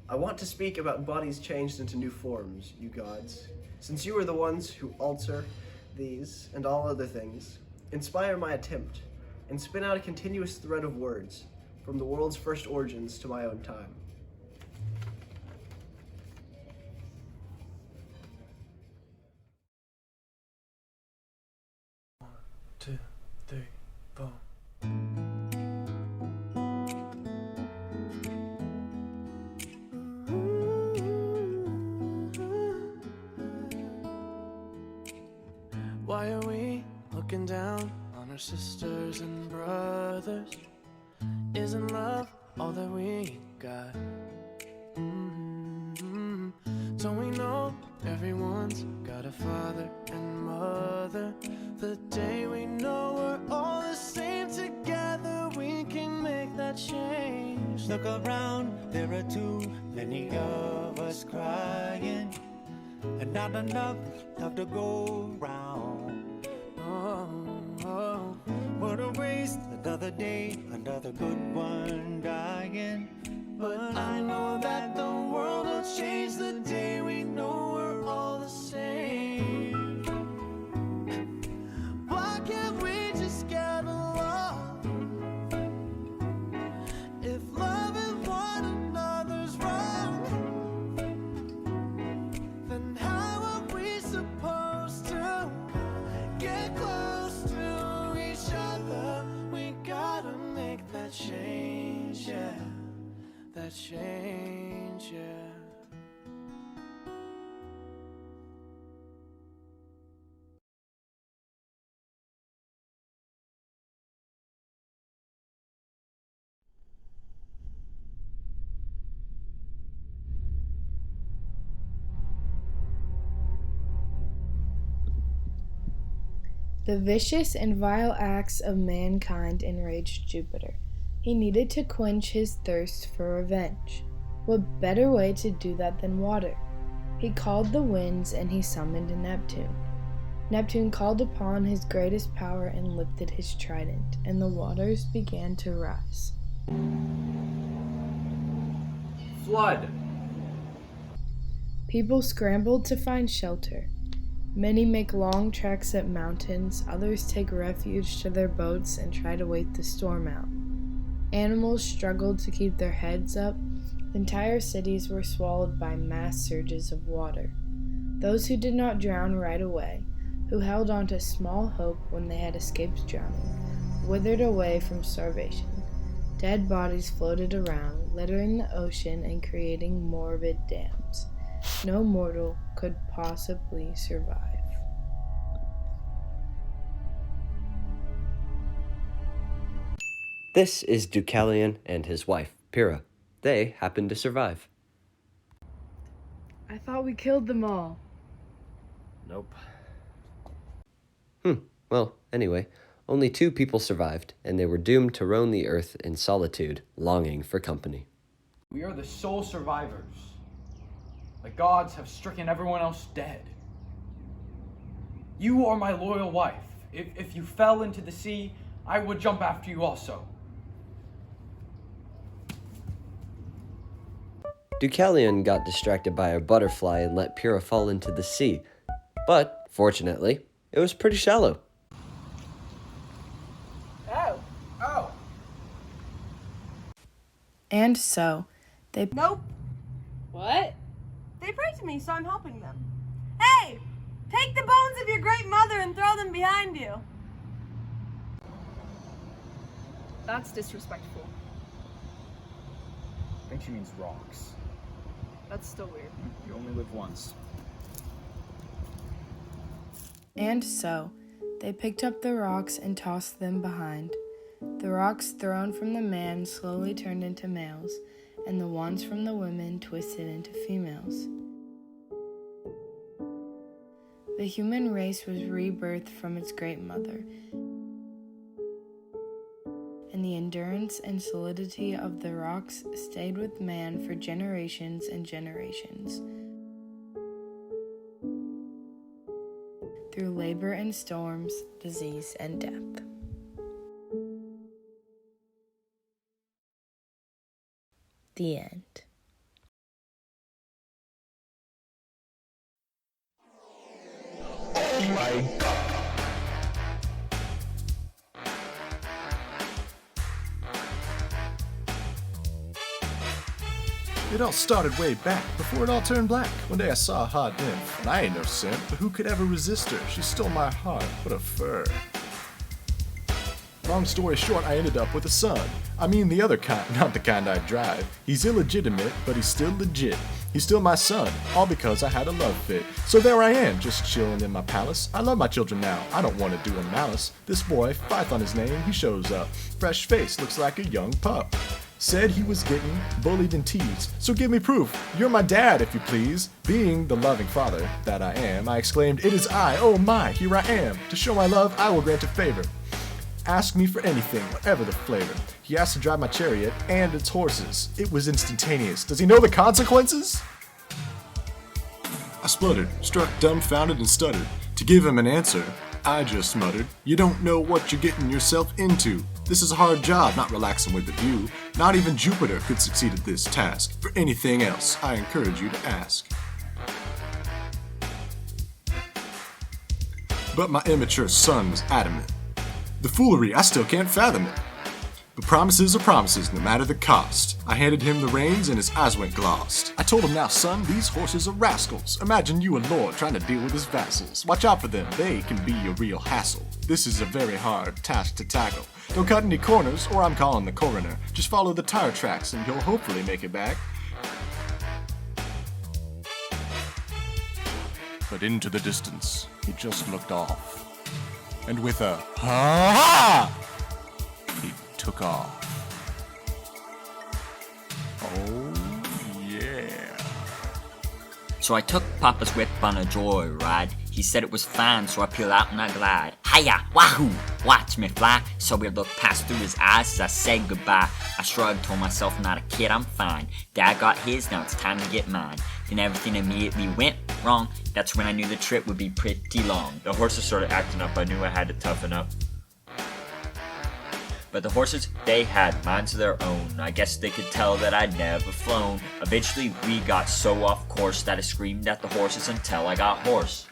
I want to speak about bodies changed into new forms, you gods. Since you are the ones who alter these and all other things, inspire my attempt and spin out a continuous thread of words from the world's first origins to my own time. Two, three, four. Why are we looking down on our sisters and brothers? Isn't love all that we got? Don't we know everyone's got a father and mother? The day we know we're all the same together, we can make that change. Look around, there are too many of us crying, and not enough love to go round. Oh, What a waste, another day, another good one dying. but I know that the world will change the day we know we're all the same. Why can't we just get along? If loving one another's wrong, then how are we supposed to get close to each other? We gotta make that change, yeah. That change, yeah. The vicious and vile acts of mankind enraged Jupiter. He needed to quench his thirst for revenge. What better way to do that than water? He called the winds and he summoned Neptune. Neptune called upon his greatest power and lifted his trident, and the waters began to rise. Flood! People scrambled to find shelter. Many make long treks up mountains, others take refuge to their boats and try to wait the storm out. Animals struggled to keep their heads up. Entire cities were swallowed by mass surges of water. Those who did not drown right away, who held on to small hope when they had escaped drowning, withered away from starvation. Dead bodies floated around, littering the ocean and creating morbid dams. No mortal could possibly survive. This is Deucalion and his wife, Pyrrha. They happen to survive. I thought we killed them all. Nope. Well, anyway, only 2 people survived, and they were doomed to roam the earth in solitude, longing for company. We are the sole survivors. The gods have stricken everyone else dead. You are my loyal wife. If you fell into the sea, I would jump after you also. Deucalion got distracted by a butterfly and let Pyrrha fall into the sea. But, fortunately, it was pretty shallow. Oh! And so, they Nope. What? They prayed to me, so I'm helping them. Hey! Take the bones of your great mother and throw them behind you. That's disrespectful. I think she means rocks. That's still weird. You only live once. And so, they picked up the rocks and tossed them behind. The rocks thrown from the man slowly turned into males, and the ones from the women twisted into females. The human race was rebirthed from its great mother, and the endurance and solidity of the rocks stayed with man for generations and generations. Through labor and storms, disease and death. The end. It all started way back, before it all turned black. One day I saw a hot nymph, and I ain't no simp, but who could ever resist her? She stole my heart, what a fur. Long story short, I ended up with a son. I mean the other kind, not the kind I drive. He's illegitimate, but he's still legit. He's still my son, all because I had a love fit. So there I am, just chilling in my palace. I love my children now, I don't want to do them malice. This boy, Python his name, he shows up. Fresh face, looks like a young pup. Said he was getting bullied and teased. So give me proof, you're my dad if you please. Being the loving father that I am, I exclaimed, it is I, oh my, here I am. To show my love, I will grant a favor. Ask me for anything, whatever the flavor. He asked to drive my chariot and its horses. It was instantaneous. Does he know the consequences? I spluttered, struck dumbfounded and stuttered. To give him an answer, I just muttered, you don't know what you're getting yourself into. This is a hard job, not relaxing with the view. Not even Jupiter could succeed at this task. For anything else, I encourage you to ask. But my immature son was adamant. The foolery, I still can't fathom it. But promises are promises, no matter the cost. I handed him the reins and his eyes went glossed. I told him, now son, these horses are rascals. Imagine you a lord trying to deal with his vassals. Watch out for them, they can be a real hassle. This is a very hard task to tackle. Don't cut any corners, or I'm calling the coroner. Just follow the tire tracks and you'll hopefully make it back. But into the distance, he just looked off. And with a ha-ha, he took off. Oh yeah. So I took Papa's whip on a joyride. He said it was fine, so I peeled out and I glide. Hiya, wahoo, watch me fly. So we looked past through his eyes as I said goodbye. I shrugged, told myself, not a kid, I'm fine. Dad got his, now it's time to get mine. Then everything immediately went wrong. That's when I knew the trip would be pretty long. The horses started acting up, I knew I had to toughen up. But the horses, they had minds of their own. I guess they could tell that I'd never flown. Eventually we got so off course that I screamed at the horses until I got hoarse.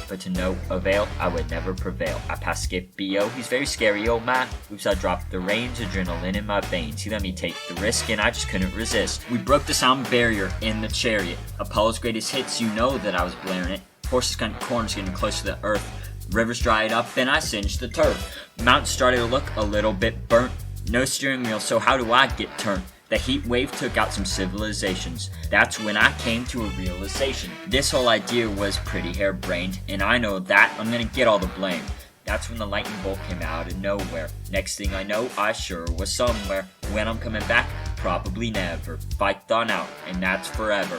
But to no avail, I would never prevail. I passed Scipio, he's very scary, oh my. Oops, I dropped the reins, adrenaline in my veins. He let me take the risk and I just couldn't resist. We broke the sound barrier in the chariot. Apollo's greatest hits, you know that I was blaring it. Horses cutting corners, getting close to the earth. Rivers dried up and I singed the turf. Mountains started to look a little bit burnt. No steering wheel, so how do I get turned? The heat wave took out some civilizations. That's when I came to a realization. This whole idea was pretty harebrained, and I know that I'm gonna get all the blame. That's when the lightning bolt came out of nowhere. Next thing I know, I sure was somewhere. When I'm coming back, probably never. Fight on out, and that's forever.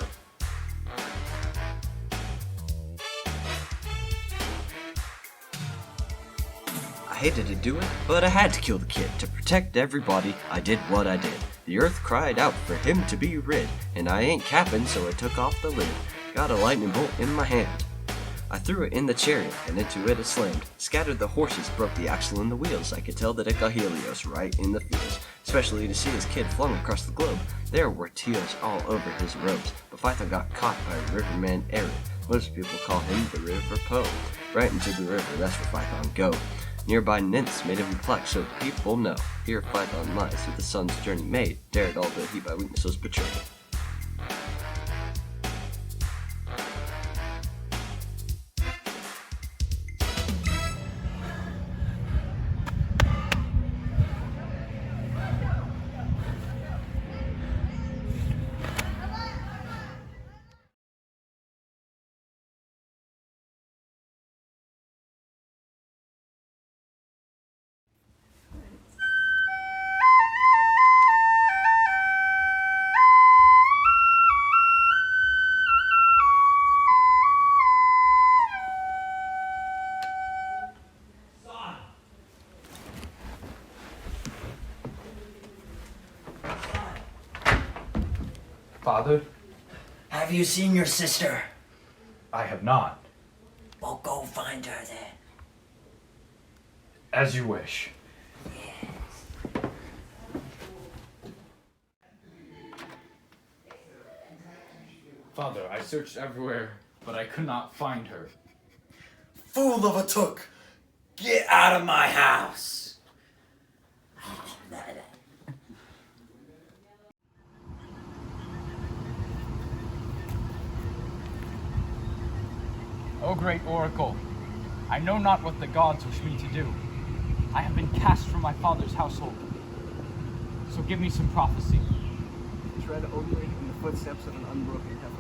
I hated to do it, but I had to kill the kid. To protect everybody, I did what I did. The earth cried out for him to be rid, and I ain't capping, so I took off the lid. Got a lightning bolt in my hand. I threw it in the chariot, and into it slammed. Scattered the horses, broke the axle and the wheels. I could tell that it got Helios right in the feels, especially to see his kid flung across the globe. There were tears all over his robes, but Python got caught by riverman Eric. Most people call him the River Poe. Right into the river, that's where Python go. Nearby nymphs made him reflect so people know. Here Python lies with the sun's journey made, dared all the heat by weakness was betrayed. Father? Have you seen your sister? I have not. Well, go find her then. As you wish. Father, I searched everywhere, but I could not find her. Fool of a took! Get out of my house! O great oracle, I know not what the gods wish me to do. I have been cast from my father's household. So give me some prophecy. Tread only in the footsteps of an unbroken heaven.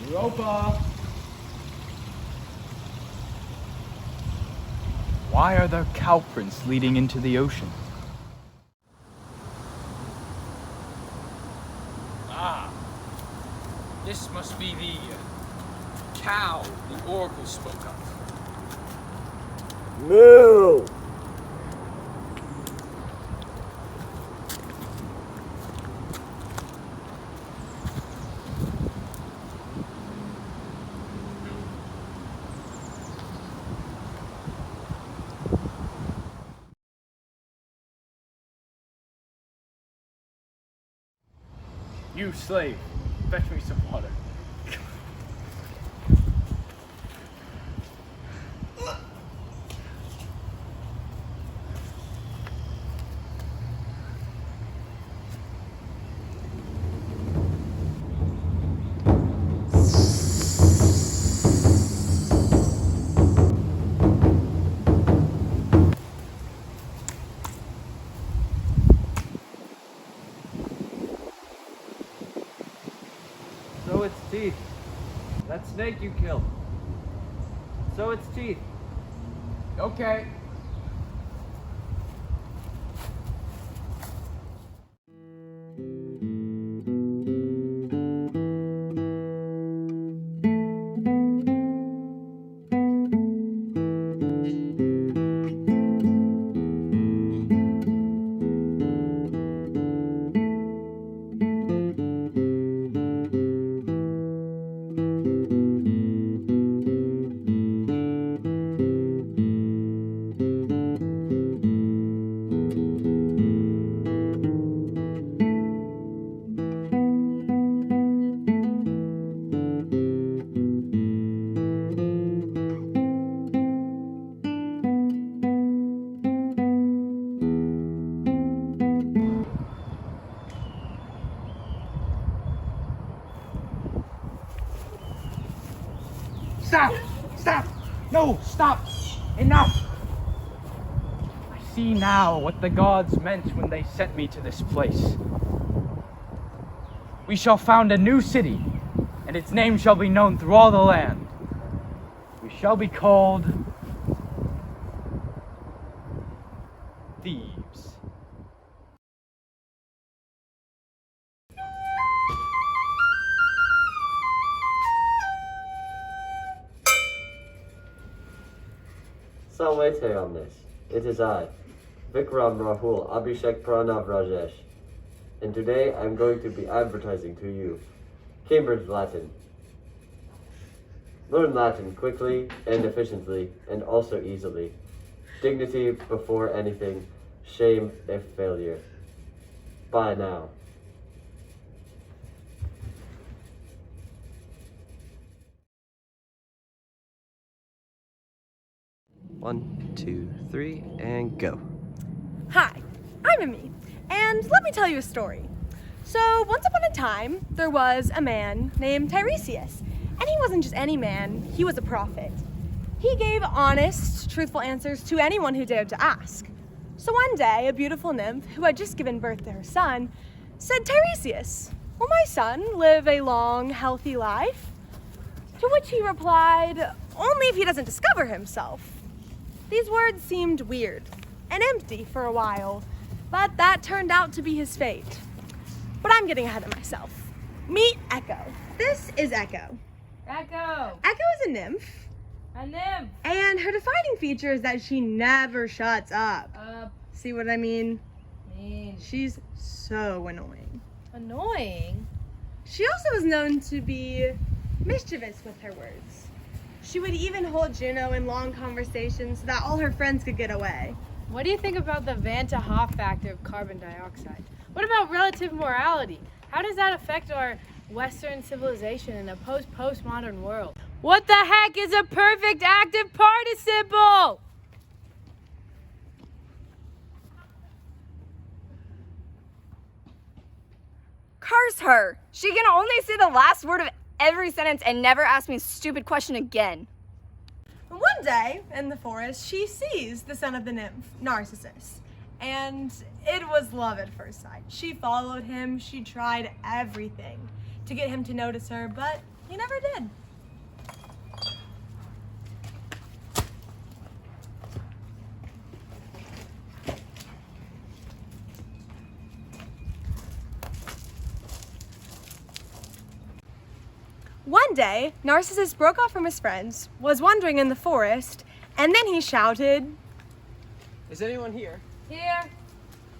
Europa! Why are there cow prints leading into the ocean? Ah, this must be the cow the oracle spoke of. Moo! You slave, fetch me some water. So its teeth. That snake you killed. So its teeth. Okay. Stop! Stop! No, stop! Enough! I see now what the gods meant when they sent me to this place. We shall found a new city, and its name shall be known through all the land. We shall be called Thebes. Some wait here on this. It is I, Vikram Rahul Abhishek Pranav Rajesh, and today I'm going to be advertising to you Cambridge Latin. Learn Latin quickly and efficiently, and also easily. Dignity before anything, shame if failure. Bye now. One, two, three, and go. Hi, I'm Amy, and let me tell you a story. So, once upon a time, there was a man named Tiresias, and he wasn't just any man, he was a prophet. He gave honest, truthful answers to anyone who dared to ask. So one day, a beautiful nymph, who had just given birth to her son, said, "Tiresias, will my son live a long, healthy life?" To which he replied, "Only if he doesn't discover himself." These words seemed weird and empty for a while, but that turned out to be his fate. But I'm getting ahead of myself. Meet Echo. This is Echo. Echo! Echo is a nymph. A nymph! And her defining feature is that she never shuts up. See what I mean? She's so annoying. Annoying? She also is known to be mischievous with her words. She would even hold Juno in long conversations so that all her friends could get away. What do you think about the Van 't Hoff factor of carbon dioxide? What about relative morality? How does that affect our Western civilization in a post-postmodern world? What the heck is a perfect active participle? Curse her! She can only say the last word of every sentence and never ask me a stupid question again. One day, in the forest, she sees the son of the nymph, Narcissus. And it was love at first sight. She followed him, she tried everything to get him to notice her, but he never did. One day, Narcissus broke off from his friends, was wandering in the forest, and then he shouted, Is anyone here? Here.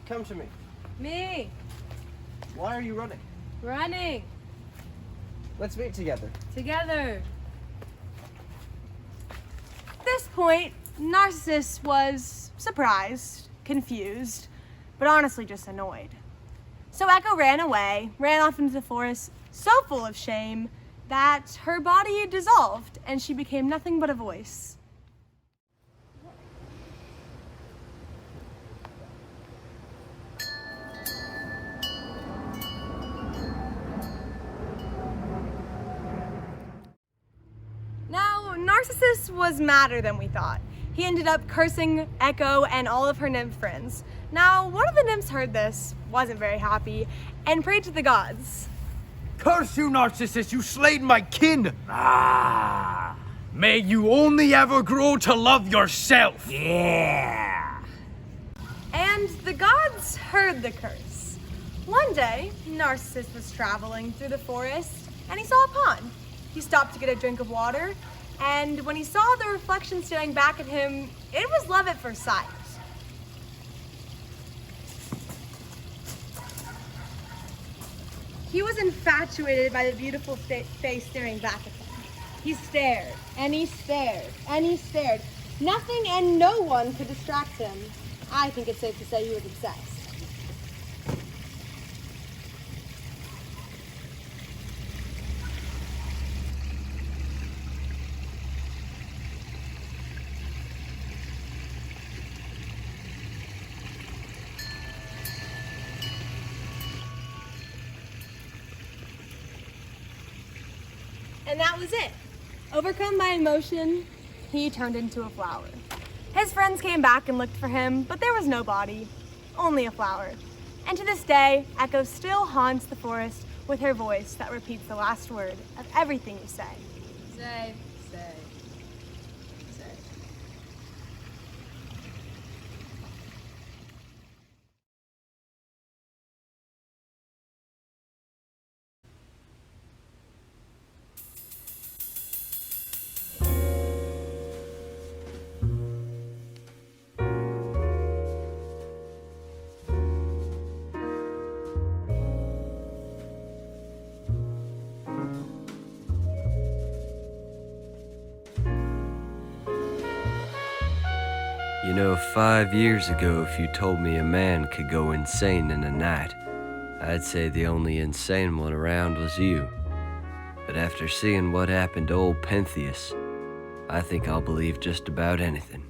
Come to me. Me. Why are you running? Running. Let's meet together. Together. At this point, Narcissus was surprised, confused, but honestly just annoyed. So Echo ran away, ran off into the forest, so full of shame that her body dissolved and she became nothing but a voice. Now, Narcissus was madder than we thought. He ended up cursing Echo and all of her nymph friends. Now, one of the nymphs heard this, wasn't very happy, and prayed to the gods. Curse you, Narcissus, you slayed my kin! May you only ever grow to love yourself! Yeah! And the gods heard the curse. One day, Narcissus was traveling through the forest, and he saw a pond. He stopped to get a drink of water, and when he saw the reflection staring back at him, it was love at first sight. He was infatuated by the beautiful face staring back at him. He stared, and he stared, and he stared. Nothing and no one could distract him. I think it's safe to say he was obsessed. And that was it. Overcome by emotion, he turned into a flower. His friends came back and looked for him, but there was no body, only a flower. And to this day, Echo still haunts the forest with her voice that repeats the last word of everything you say. Say. You know, 5 years ago, if you told me a man could go insane in a night, I'd say the only insane one around was you. But after seeing what happened to old Pentheus, I think I'll believe just about anything.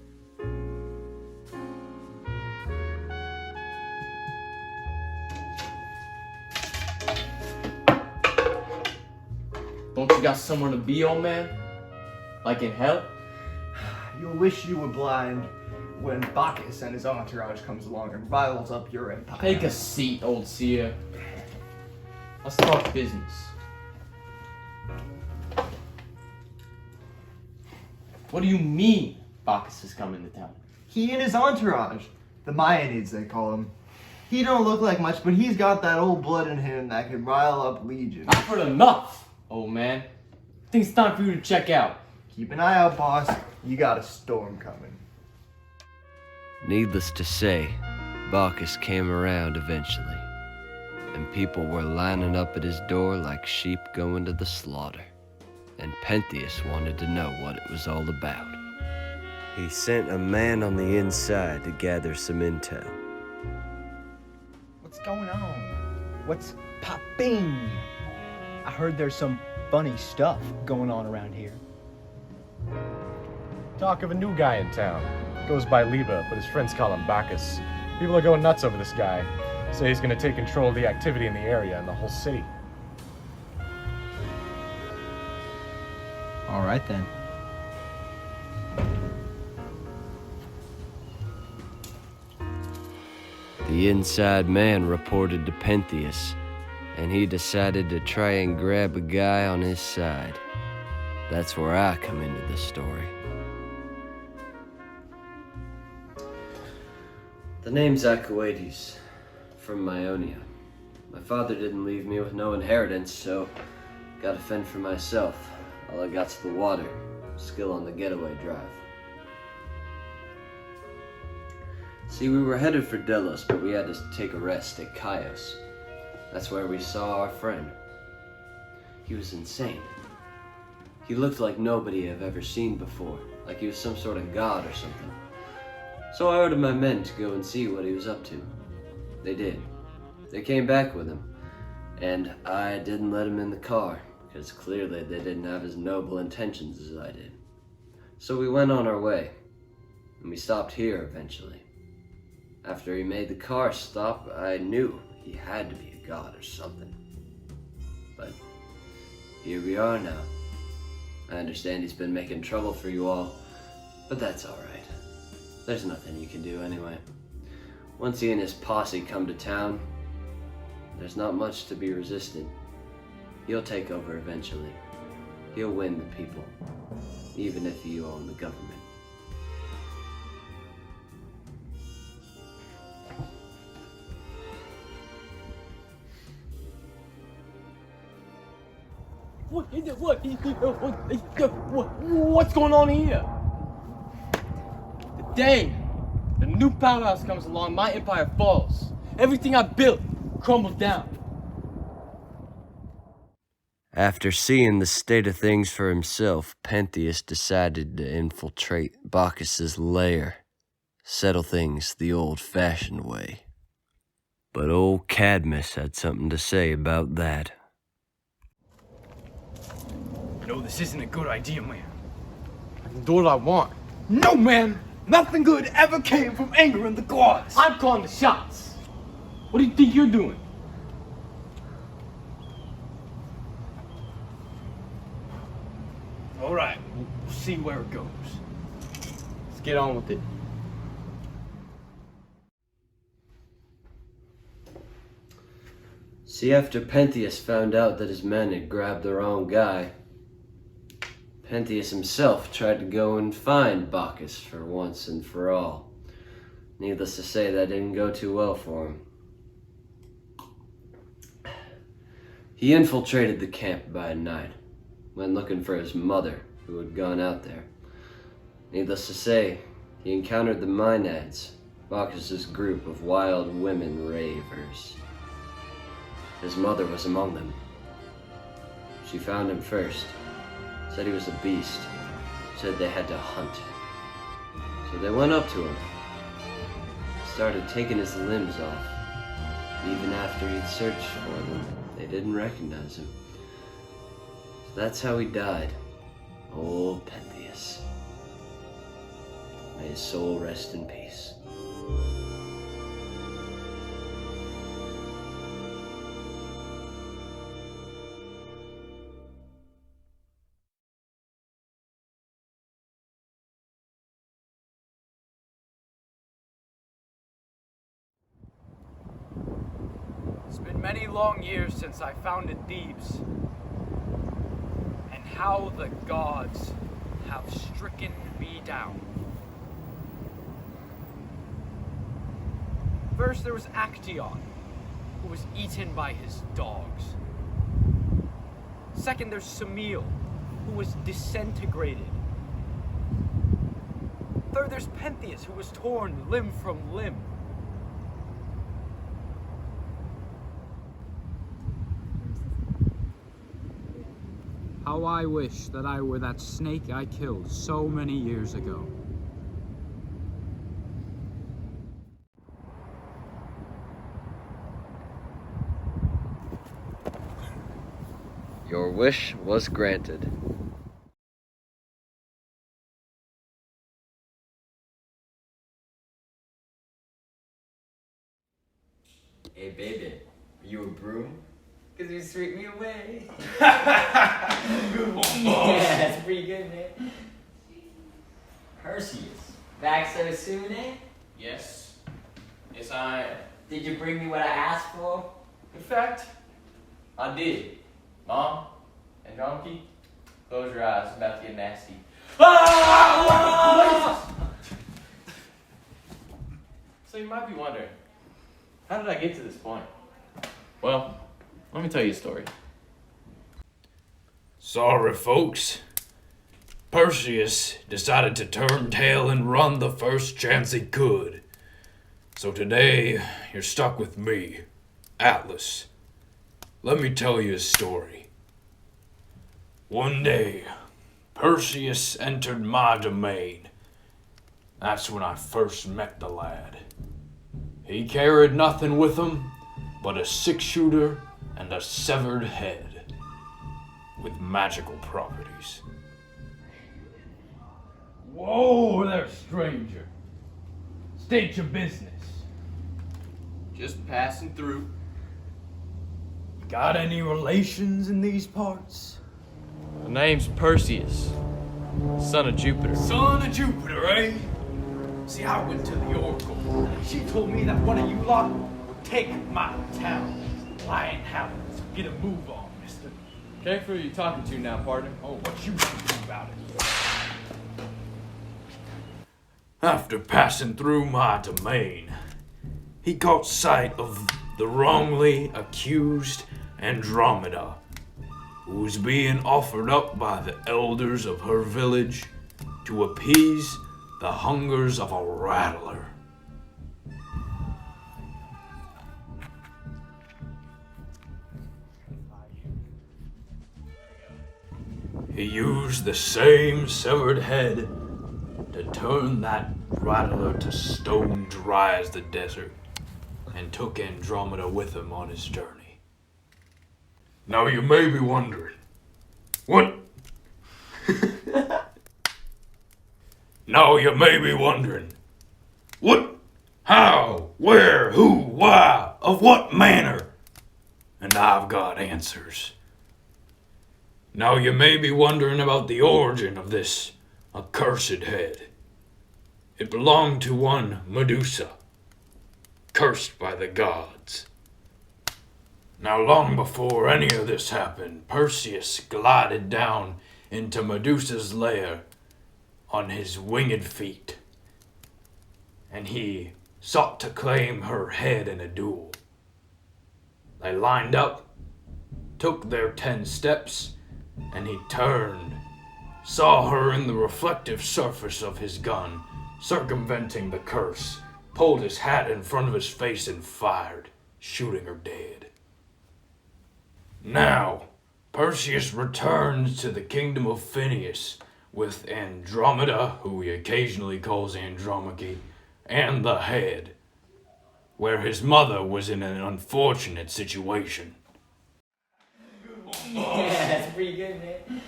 Don't you got somewhere to be, old man? Like in hell? You'll wish you were blind when Bacchus and his entourage comes along and riles up your empire. Take a seat, old seer. Let's talk business. What do you mean Bacchus is coming to town? He and his entourage, the Maionids they call him. He don't look like much, but he's got that old blood in him that can rile up legions. I've heard enough, old man. I think it's time for you to check out. Keep an eye out, boss. You got a storm coming. Needless to say, Bacchus came around eventually, and people were lining up at his door like sheep going to the slaughter. And Pentheus wanted to know what it was all about. He sent a man on the inside to gather some intel. What's going on? What's popping? I heard there's some funny stuff going on around here. Talk of a new guy in town. Goes by Liba, but his friends call him Bacchus. People are going nuts over this guy. Say he's gonna take control of the activity in the area and the whole city. All right then. The inside man reported to Pentheus, and he decided to try and grab a guy on his side. That's where I come into the story. The name's Achaeades, from Ionia. My father didn't leave me with no inheritance, so gotta fend for myself. All I got's the water, skill on the getaway drive. See, we were headed for Delos, but we had to take a rest at Chios. That's where we saw our friend. He was insane. He looked like nobody I've ever seen before, like he was some sort of god or something. So I ordered my men to go and see what he was up to. They did. They came back with him, and I didn't let him in the car, because clearly they didn't have as noble intentions as I did. So we went on our way, and we stopped here eventually. After he made the car stop, I knew he had to be a god or something. But here we are now. I understand he's been making trouble for you all, but that's all right. There's nothing you can do anyway. Once he and his posse come to town, there's not much to be resisted. He'll take over eventually. He'll win the people, even if you own the government. What's going on here? The day the new powerhouse comes along, my empire falls. Everything I built crumbles down. After seeing the state of things for himself, Pentheus decided to infiltrate Bacchus's lair, settle things the old-fashioned way. But old Cadmus had something to say about that. No, this isn't a good idea, man. I can do what I want. No, man! Nothing good ever came from angering the gods! I'm calling the shots! What do you think you're doing? Alright, we'll see where it goes. Let's get on with it. See, after Pentheus found out that his men had grabbed the wrong guy, Pentheus himself tried to go and find Bacchus for once and for all. Needless to say, that didn't go too well for him. He infiltrated the camp by night, went looking for his mother, who had gone out there. Needless to say, he encountered the Maenads, Bacchus's group of wild women ravers. His mother was among them. She found him first. Said he was a beast. Said they had to hunt. So they went up to him. Started taking his limbs off. Even after he'd searched for them, they didn't recognize him. So that's how he died. Old Pentheus. May his soul rest in peace. It's been many long years since I founded Thebes, and how the gods have stricken me down. First there was Actaeon, who was eaten by his dogs. Second there's Semele, who was disintegrated. Third there's Pentheus, who was torn limb from limb. How I wish that I were that snake I killed so many years ago. Your wish was granted. Hey, baby, are you a broom? Because you sweep me away. Good one, boss. Yeah, that's pretty good, man. Perseus, back so soon, eh? Yes. Yes, I am. Did you bring me what I asked for? In fact, I did. Mom and Donkey, close your eyes. It's about to get nasty. So you might be wondering, how did I get to this point? Well, let me tell you a story. Sorry, folks. Perseus decided to turn tail and run the first chance he could. So today, you're stuck with me, Atlas. Let me tell you a story. One day, Perseus entered my domain. That's when I first met the lad. He carried nothing with him but a 6-shooter and a severed head with magical properties. Whoa there, stranger. State your business. Just passing through. Got any relations in these parts? The name's Perseus, son of Jupiter. Son of Jupiter, eh? See, I went to the Oracle. She told me that one of you lot would take my town. Well, I ain't having it, so get a move on, mister. Careful who you talking to now, partner. Oh, what you gonna do about it? After passing through my domain, he caught sight of the wrongly accused Andromeda, who was being offered up by the elders of her village to appease the hungers of a rattler. He used the same severed head to turn that rattler to stone dry as the desert, and took Andromeda with him on his journey. Now you may be wondering, what? Now you may be wondering, what, how, where, who, why, of what manner? And I've got answers. Now you may be wondering about the origin of this accursed head. It belonged to one Medusa, cursed by the gods. Now long before any of this happened, Perseus glided down into Medusa's lair on his winged feet, and he sought to claim her head in a duel. They lined up, took their 10 steps, and he turned, saw her in the reflective surface of his gun, circumventing the curse, pulled his hat in front of his face and fired, shooting her dead. Now, Perseus returns to the kingdom of Phineus with Andromeda, who he occasionally calls Andromache, and the head, where his mother was in an unfortunate situation. Yeah, that's pretty good, man.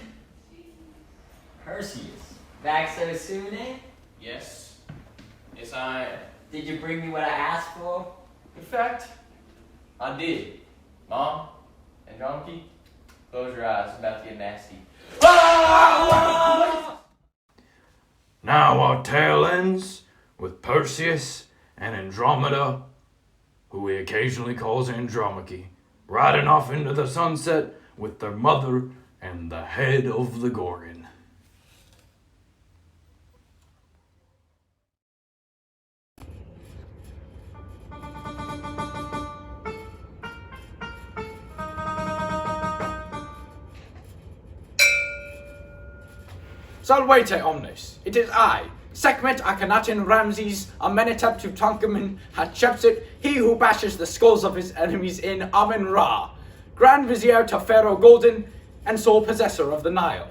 Perseus, back so soon, eh? Yes. Yes, I am. Did you bring me what I asked for? In fact, I did. Mom and Donkey, close your eyes. It's about to get nasty. Now our tale ends with Perseus and Andromeda, who he occasionally calls Andromache, riding off into the sunset with their mother and the head of the Gorgon. Salvete omnes, it is I, Sekhmet Akhenaten Ramses Amenhotep Tutankhamun Hatshepsut, he who bashes the skulls of his enemies in Amen-Ra, Grand Vizier to Pharaoh Golden, and sole possessor of the Nile.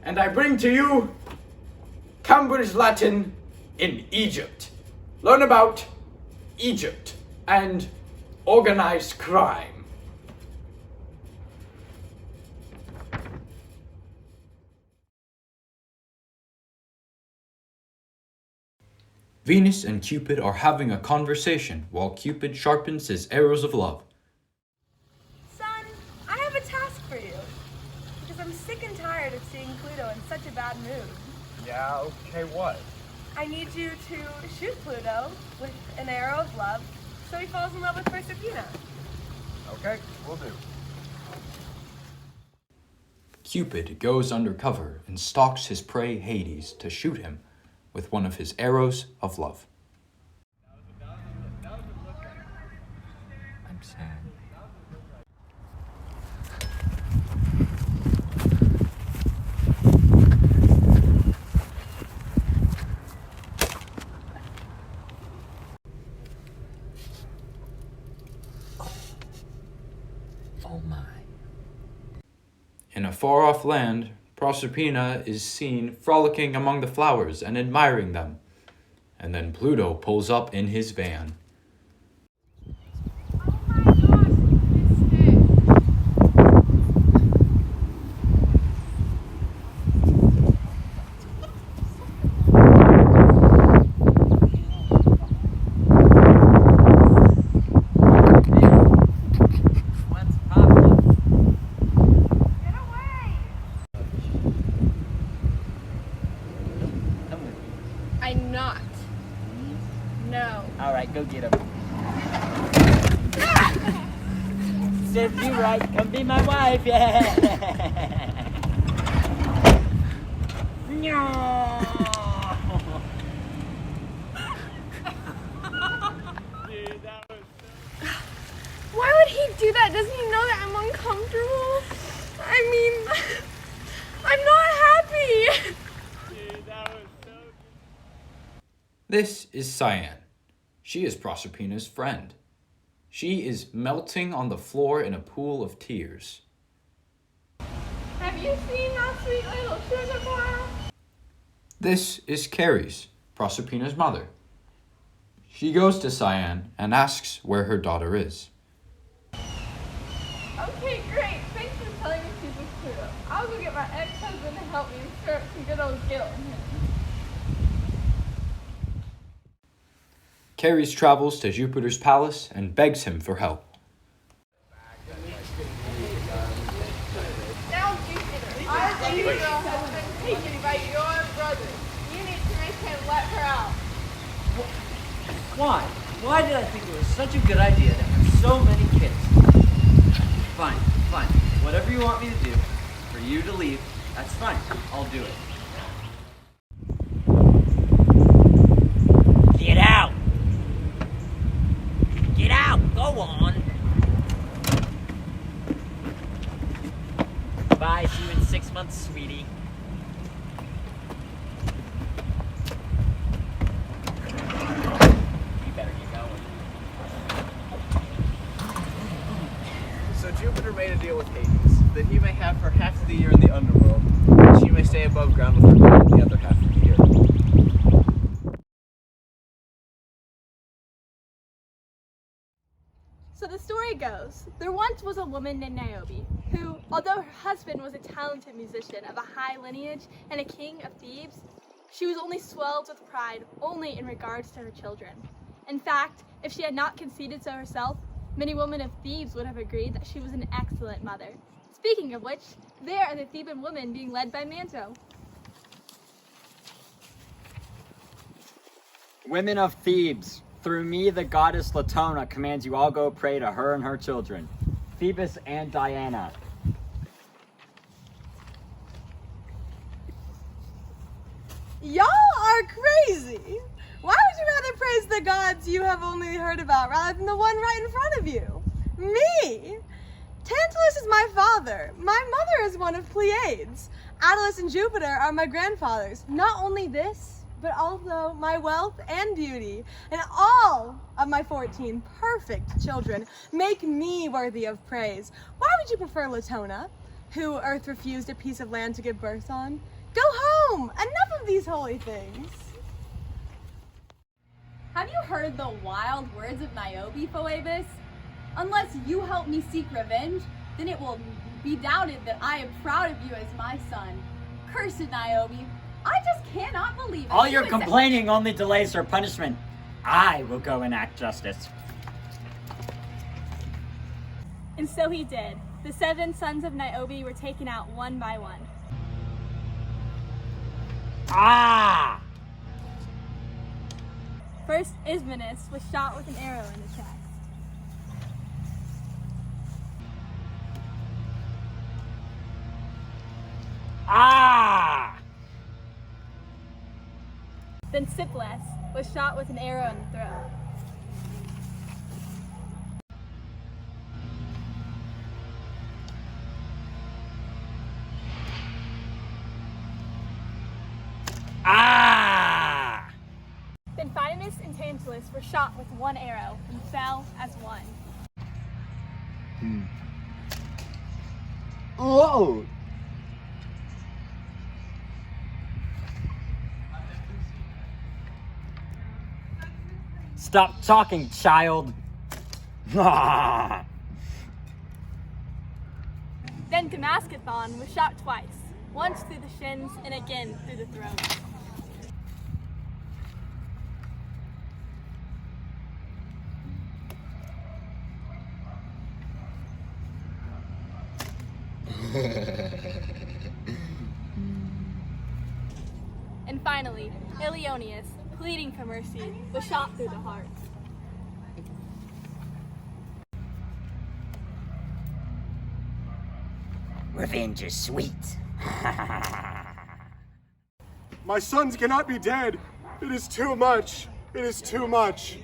And I bring to you Cambridge Latin in Egypt. Learn about Egypt and organized crime. Venus and Cupid are having a conversation while Cupid sharpens his arrows of love. Son, I have a task for you. Because I'm sick and tired of seeing Pluto in such a bad mood. Yeah, okay, what? I need you to shoot Pluto with an arrow of love so he falls in love with Proserpina. Okay, will do. Cupid goes undercover and stalks his prey Hades to shoot him with one of his arrows of love. I'm sad. Oh my. In a far-off land, Proserpina is seen frolicking among the flowers and admiring them. And then Pluto pulls up in his van. I'm not. No. Alright, go get him. Serves you right, come be my wife, yeah! No. Why would he do that? Doesn't he know that I'm uncomfortable? I mean, I'm not happy. This is Cyan. She is Proserpina's friend. She is melting on the floor in a pool of tears. Have you seen my sweet little sugar pie? This is Ceres, Proserpina's mother. She goes to Cyan and asks where her daughter is. Okay, great. Thanks for telling me she's with Pluto. I'll go get my ex-husband to help me and stir up some good old guilt in him. Ceres travels to Jupiter's palace and begs him for help. Now, Jupiter, our hero has been taken by your brother. You need to make him let her out. Why? Why did I think it was such a good idea to have so many kids? Fine, fine. Whatever you want me to do, for you to leave, that's fine. I'll do it. Get out! Get out! Go on! Bye, see you in 6 months, sweetie. You better get going. So Jupiter made a deal with Hades, that he may have her half of the year in the underworld, and she may stay above ground with her God the other half of the year. So the story goes, there once was a woman named Niobe, who, although her husband was a talented musician of a high lineage and a king of Thebes, she was only swelled with pride only in regards to her children. In fact, if she had not conceded so herself, many women of Thebes would have agreed that she was an excellent mother. Speaking of which, there are the Theban women being led by Manto. Women of Thebes, through me the goddess Latona commands you all go pray to her and her children, Phoebus and Diana. Y'all are crazy! Why would you rather praise the gods you have only heard about rather than the one right in front of you? Me! Tantalus is my father. My mother is one of Pleiades. Atlas and Jupiter are my grandfathers. Not only this, but also my wealth and beauty, and all of my 14 perfect children make me worthy of praise. Why would you prefer Latona, who Earth refused a piece of land to give birth on? Go home! Enough of these holy things! Have you heard the wild words of Niobe, Phoebus? Unless you help me seek revenge, then it will be doubted that I am proud of you as my son. Cursed Niobe, I just cannot believe All your complaining only delays her punishment. I will go enact justice. And so he did. The 7 sons of Niobe were taken out one by one. Ah! First, Ismenus was shot with an arrow in the chest. Ah! Then Siples was shot with an arrow in the throat. Ah! Then Phydamus and Tantalus were shot with one arrow and fell as one. Whoa! Stop talking, child. Then Damascathon was shot twice, once through the shins and again through the throat. And finally, Ilioneus, pleading for mercy, was shot through the heart. Revenge is sweet. My sons cannot be dead. It is too much. It is too much.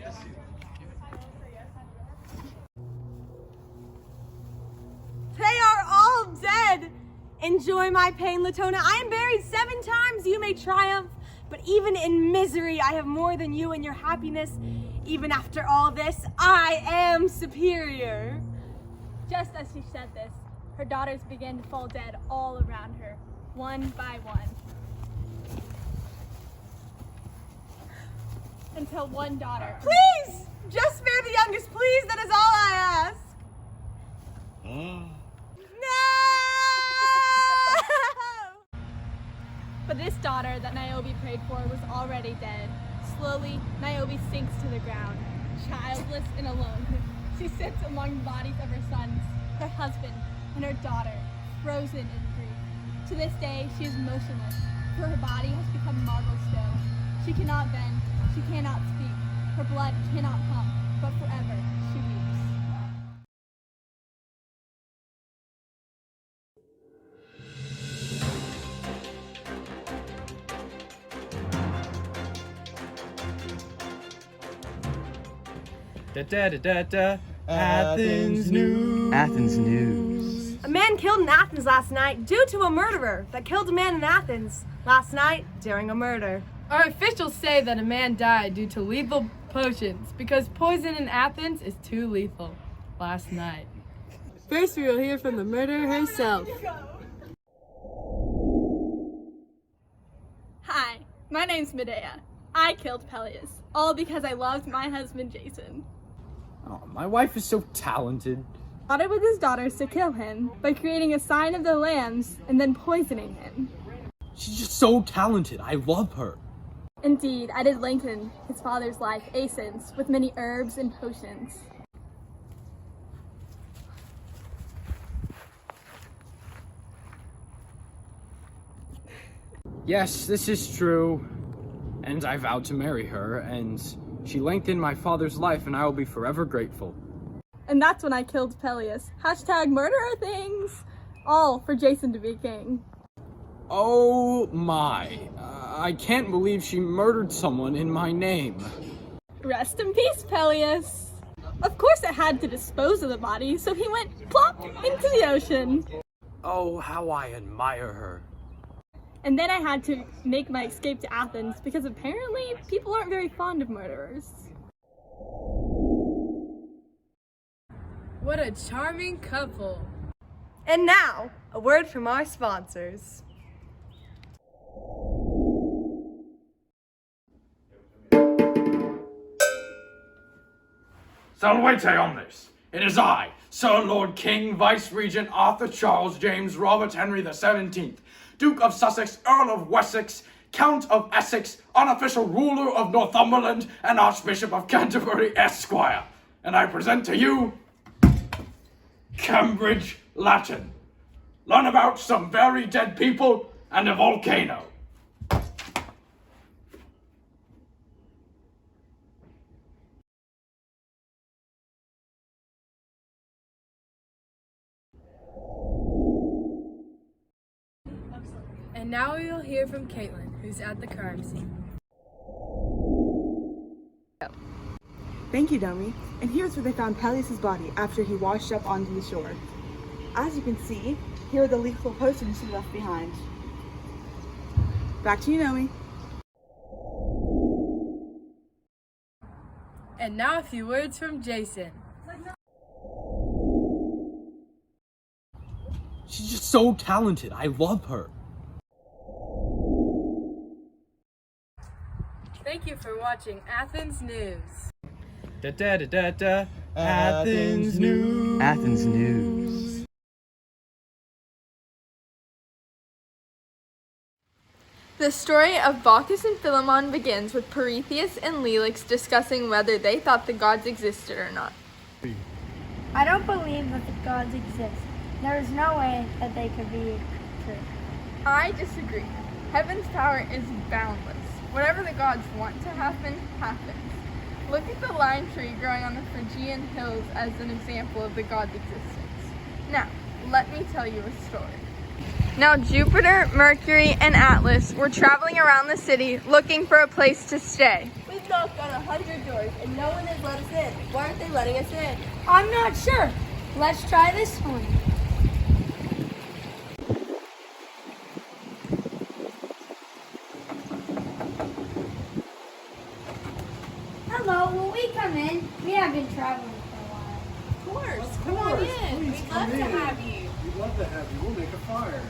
They are all dead. Enjoy my pain, Latona. I am buried 7 times. You may triumph, but even in misery, I have more than you in your happiness. Even after all this, I am superior. Just as she said this, her daughters began to fall dead all around her, one by one. Until one daughter. Please! Just spare the youngest, please. That is all I ask. But this daughter that Niobe prayed for was already dead. Slowly, Niobe sinks to the ground, childless and alone. She sits among the bodies of her sons, her husband, and her daughter, frozen in grief. To this day, she is motionless, for her body has become marble stone. She cannot bend, she cannot speak, her blood cannot pump, but forever she weeps. Athens news. Athens news. A man killed in Athens last night due to a murderer that killed a man in Athens last night during a murder. Our officials say that a man died due to lethal potions because poison in Athens is too lethal last night. First, we will hear from the murderer herself. Hi, my name's Medea. I killed Peleus, all because I loved my husband Jason. Oh, my wife is so talented. Thought it with his daughters to kill him by creating a sign of the lambs and then poisoning him. She's just so talented. I love her. Indeed, I did lengthen his father's life, Aeson's, with many herbs and potions. Yes, this is true. And I vowed to marry her, and she lengthened my father's life, and I will be forever grateful. And that's when I killed Peleus. Hashtag murderer things. All for Jason to be king. Oh my. I can't believe she murdered someone in my name. Rest in peace, Peleus. Of course I had to dispose of the body, so he went plop into the ocean. Oh, how I admire her. And then I had to make my escape to Athens because apparently people aren't very fond of murderers. What a charming couple. And now, a word from our sponsors. Salvete omnes! It is I, Sir Lord King, Vice Regent Arthur Charles James Robert Henry the 17th, Duke of Sussex, Earl of Wessex, Count of Essex, unofficial ruler of Northumberland, and Archbishop of Canterbury, Esquire. And I present to you Cambridge Latin. Learn about some very dead people and a volcano. And now we will hear from Caitlin, who's at the crime scene. Thank you, Dummy. And here's where they found Peleus' body after he washed up onto the shore. As you can see, here are the lethal potions he left behind. Back to you, Nomi. And now a few words from Jason. She's just so talented. I love her. Thank you for watching Athens News. Da da da da da. Athens News. Athens News. The story of Bacchus and Philemon begins with Peirithous and Lelix discussing whether they thought the gods existed or not. I don't believe that the gods exist. There is no way that they could be true. I disagree. Heaven's power is boundless. Whatever the gods want to happen, happens. Look at the lime tree growing on the Phrygian hills as an example of the god's existence. Now, let me tell you a story. Now, Jupiter, Mercury, and Atlas were traveling around the city looking for a place to stay. We've knocked on 100 doors and no one has let us in. Why aren't they letting us in? I'm not sure. Let's try this one. Hello, will we come in? We have been traveling for a while. Of course. Come on in. We'd love to have you. We'd love to have you. We'll make a fire.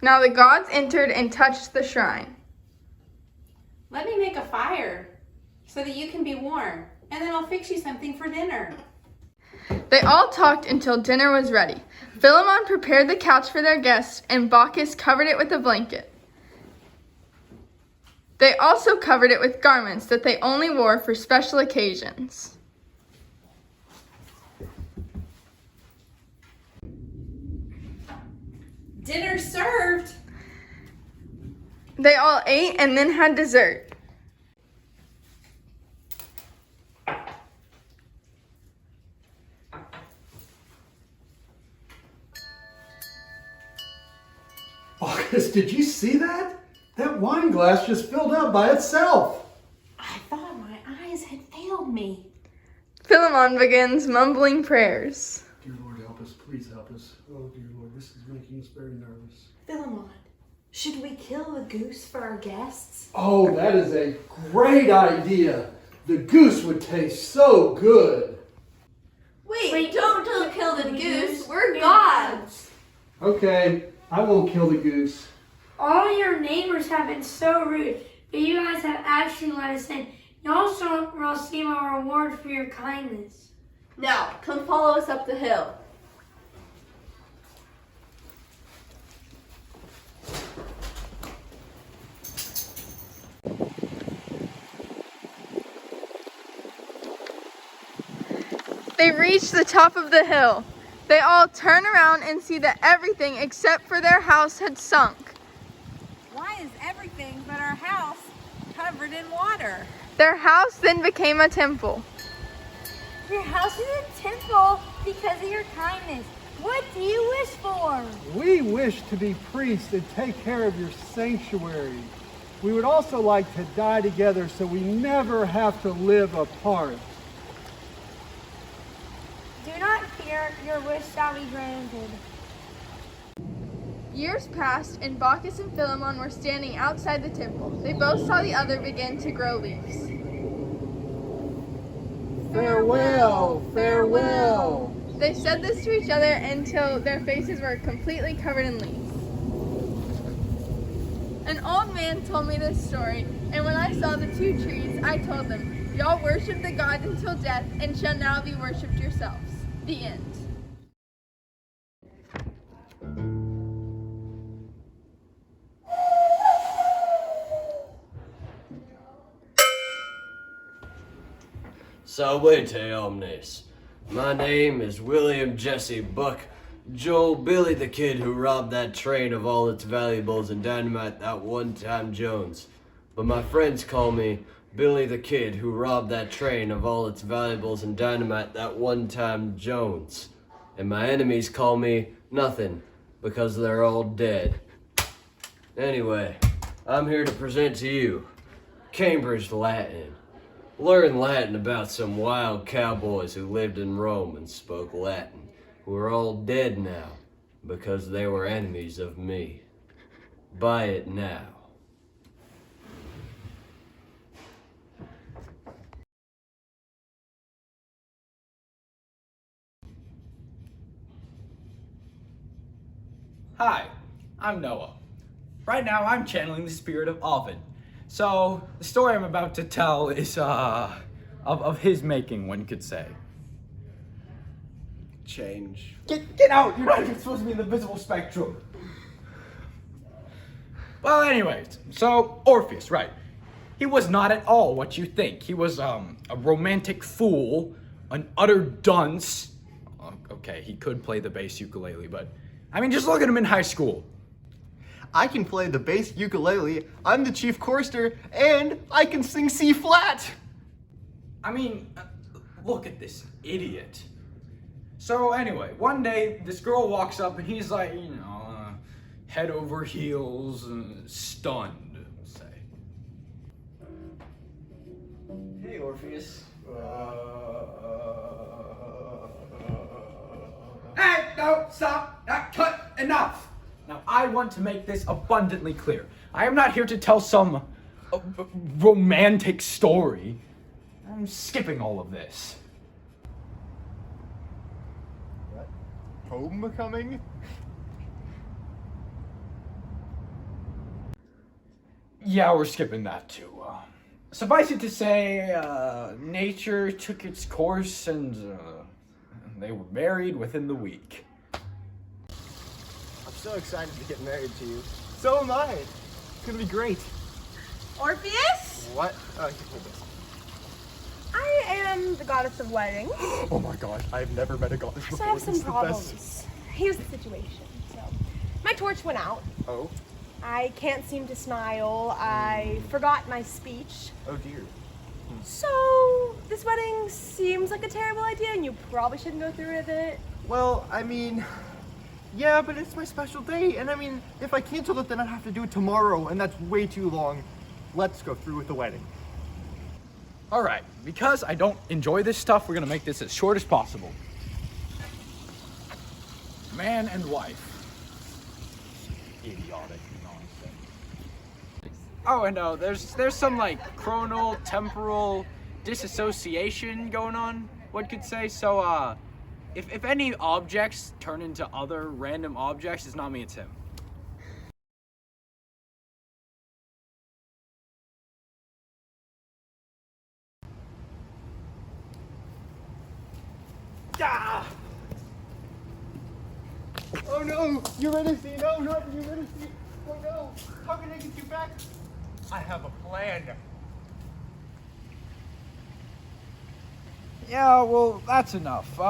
Now the gods entered and touched the shrine. Let me make a fire so that you can be warm, and then I'll fix you something for dinner. They all talked until dinner was ready. Philemon prepared the couch for their guests, and Bacchus covered it with a blanket. They also covered it with garments that they only wore for special occasions. Dinner served. They all ate and then had dessert. Bacchus, did you see that? That wine glass just filled up by itself. I thought my eyes had failed me. Philemon begins mumbling prayers. Dear Lord, help us. Please help us. Oh, dear Lord, this is making us very nervous. Philemon, should we kill the goose for our guests? Oh, that is a great idea. The goose would taste so good. Wait, don't kill the goose. We're gods. Okay, I won't kill the goose. All your neighbors have been so rude, but you guys have actually let us in. You also receive a reward for your kindness. Now, come follow us up the hill. They reach the top of the hill. They all turn around and see that everything except for their house had sunk. Why is everything but our house covered in water? Their house then became a temple. Your house is a temple because of your kindness. What do you wish for? We wish to be priests and take care of your sanctuary. We would also like to die together so we never have to live apart. Do not fear, your wish shall be granted. Years passed, and Bacchus and Philemon were standing outside the temple. They both saw the other begin to grow leaves. Farewell, farewell. They said this to each other until their faces were completely covered in leaves. An old man told me this story, and when I saw the two trees, I told them, "Y'all worship the gods until death, and shall now be worshipped yourselves." The end. Salvete omnes. My name is William Jesse Buck Joel Billy the Kid who robbed that train of all its valuables and dynamite that one time Jones. But my friends call me Billy the Kid who robbed that train of all its valuables and dynamite that one time Jones. And my enemies call me nothing because they're all dead. Anyway, I'm here to present to you Cambridge Latin. Learn Latin about some wild cowboys who lived in Rome and spoke Latin, who are all dead now because they were enemies of me. Buy it now. Hi, I'm Noah. Right now I'm channeling the spirit of Ovid. So, the story I'm about to tell is of his making, one could say. Change. Get out! You're not even supposed to be in the visible spectrum. Well, anyways, so Orpheus, right. He was not at all what you think. He was a romantic fool, an utter dunce. Okay, he could play the bass ukulele, but I mean, just look at him in high school. I can play the bass ukulele, I'm the chief chorister, and I can sing C flat! I mean, look at this idiot. So anyway, one day, this girl walks up and he's like, you know, head over heels, stunned, we'll say. Hey, Orpheus. Hey, no, stop, cut, enough! Now, I want to make this abundantly clear. I am not here to tell some romantic story. I'm skipping all of this. What? Homecoming? Yeah, we're skipping that too. Suffice it to say, nature took its course and they were married within the week. I'm so excited to get married to you. So am I. It's gonna be great. Orpheus? What? Oh, you can hold this. I am the goddess of weddings. Oh my gosh, I've never met a goddess before. So I have This some is the best. problems. Here's the situation. So, my torch went out. Oh? I can't seem to smile. I forgot my speech. Oh dear. So, this wedding seems like a terrible idea and you probably shouldn't go through with it. Well, I mean, yeah, but it's my special day, and I mean, if I cancel it, then I'd have to do it tomorrow, and that's way too long. Let's go through with the wedding. Alright, because I don't enjoy this stuff, we're gonna make this as short as possible. Man and wife. Idiotic nonsense. Oh, and there's some like chronal, temporal disassociation going on, one could say. So, if any objects turn into other random objects, it's not me, it's him. Ah! Oh no! Eurydice! No, not Eurydice! Oh no! How can I get you back? I have a plan. Yeah, well, that's enough.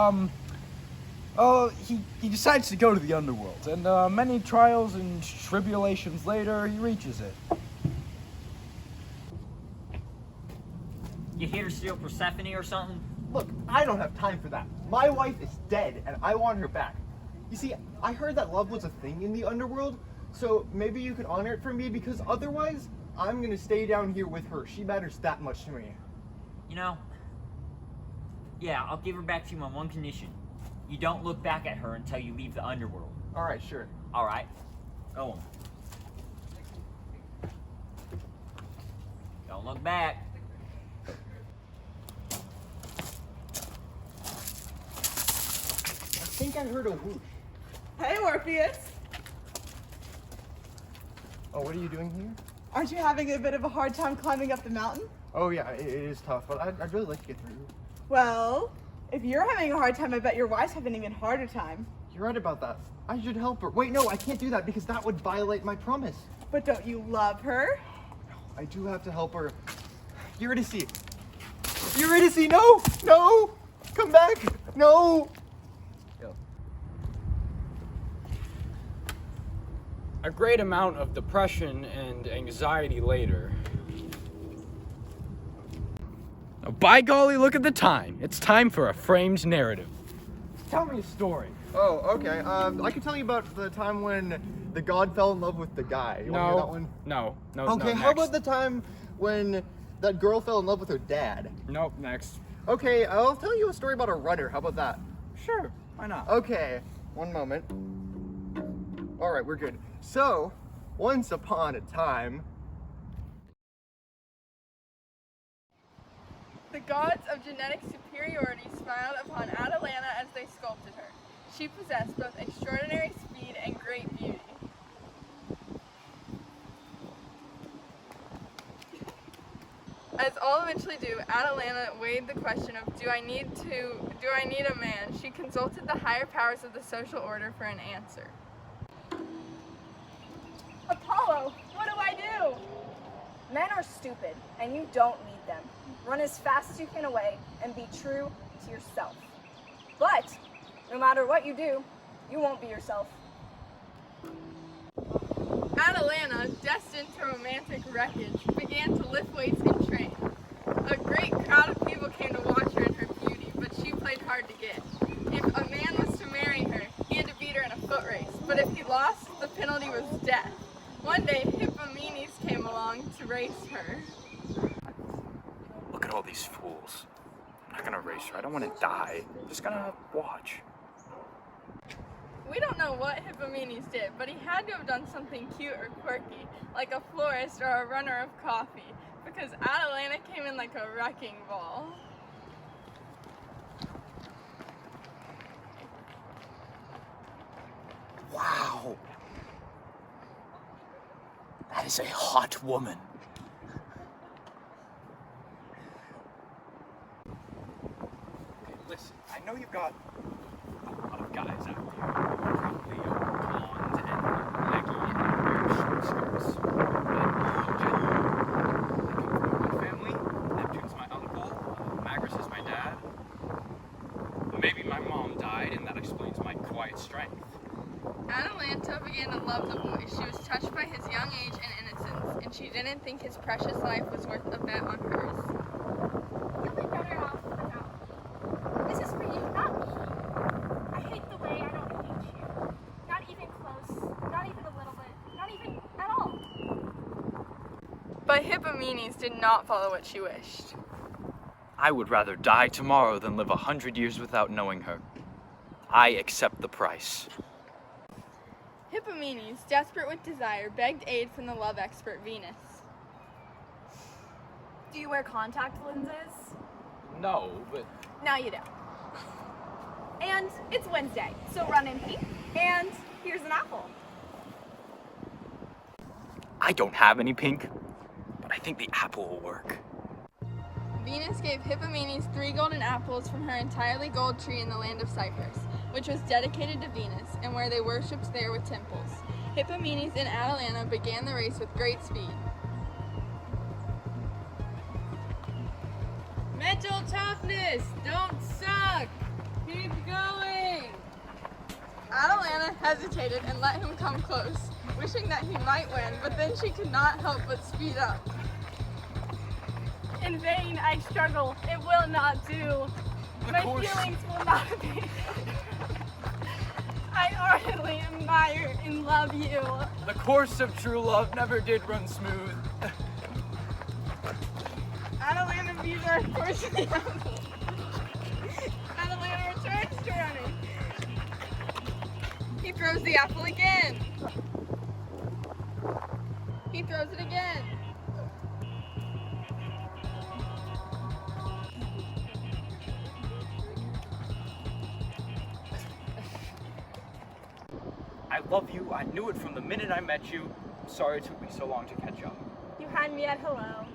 He decides to go to the underworld, and many trials and tribulations later, he reaches it. You here to steal Persephone or something? Look, I don't have time for that. My wife is dead, and I want her back. You see, I heard that love was a thing in the underworld, so maybe you could honor it for me, because otherwise, I'm gonna stay down here with her. She matters that much to me. You know, yeah, I'll give her back to you on one condition. You don't look back at her until you leave the underworld. Alright, sure. Alright. Go on. Don't look back. I think I heard a whoosh. Hey, Orpheus. Oh, what are you doing here? Aren't you having a bit of a hard time climbing up the mountain? Oh yeah, it is tough, but I'd really like to get through. Well, if you're having a hard time, I bet your wife's having an even harder time. You're right about that. I should help her. Wait, no, I can't do that because that would violate my promise. But don't you love her? I do have to help her. Eurydice, Eurydice, no! No! Come back! No! A great amount of depression and anxiety later. Now, by golly, look at the time. It's time for a framed narrative. Tell me a story. Oh, okay. I can tell you about the time when the god fell in love with the guy. You wanna hear that one? No. Okay, no, how about the time when that girl fell in love with her dad? Nope, next. Okay, I'll tell you a story about a runner. How about that? Sure, why not? Okay, one moment. All right, we're good. So, once upon a time, The gods of genetic superiority smiled upon Atalanta as they sculpted her. She possessed both extraordinary speed and great beauty. As all eventually do, Atalanta weighed the question of do I need a man? She consulted the higher powers of the social order for an answer. Apollo, what do I do? Men are stupid, and you don't need them. Run as fast as you can away, and be true to yourself. But, no matter what you do, you won't be yourself. Atalanta, destined to romantic wreckage, began to lift weights and train. A great crowd of people came to watch her in her beauty, but she played hard to get. If a man was to marry her, he had to beat her in a foot race, but if he lost, the penalty was death. One day, Hippomenes came along to race her. Look at all these fools. I'm not gonna race her. I don't want to die. I'm just gonna watch. We don't know what Hippomenes did, but he had to have done something cute or quirky, like a florist or a runner of coffee, because Atalanta came in like a wrecking ball. Wow. That is a hot woman. Okay, listen, I know you've got a lot of guys out there, probably blonde and leggy and wear short skirts. But genuinely, I come from a good family. Neptune's my uncle, Magnus is my dad. Maybe my mom died, and that explains my quiet strength. Atalanta began to love the boy. She was touched by his young age and innocence, and she didn't think his precious life was worth a bet on hers. You'll be better off without. This is for you, not me. I hate the way I don't hate you. Not even close, not even a little bit, not even at all. But Hippomenes did not follow what she wished. I would rather die tomorrow than live 100 years without knowing her. I accept the price. Hippomenes, desperate with desire, begged aid from the love expert Venus. Do you wear contact lenses? No, but... Now you don't. And it's Wednesday, so run in pink, and here's an apple. I don't have any pink, but I think the apple will work. Venus gave Hippomenes 3 golden apples from her entirely gold tree in the land of Cyprus, which was dedicated to Venus, and where they worshipped there with temples. Hippomenes and Atalanta began the race with great speed. Mental toughness! Don't suck! Keep going! Atalanta hesitated and let him come close, wishing that he might win, but then she could not help but speed up. In vain I struggle, it will not do. My feelings will not be. I ardently admire and love you. The course of true love never did run smooth. Atalanta views her course of the apple. Atalanta returns to running. He throws the apple again. He throws it again. I love you. I knew it from the minute I met you. I'm sorry it took me so long to catch up. You had me at hello.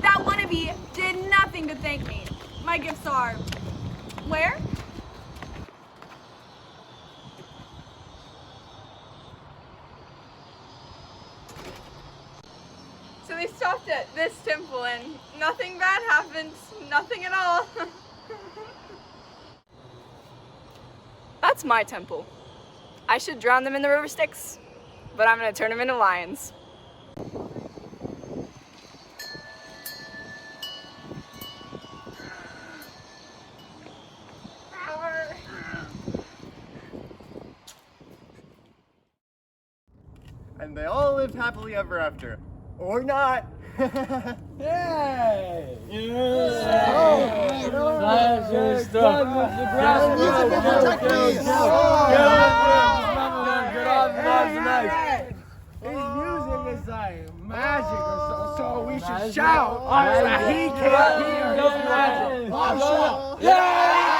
That wannabe did nothing to thank me. My gifts are... where? stopped at this temple and nothing bad happened. Nothing at all. That's my temple. I should drown them in the river Styx, but I'm gonna turn them into lions. And they all lived happily ever after. Or not. Yay! His music is like magic or so we should shout so he can't hear his magic. Yeah!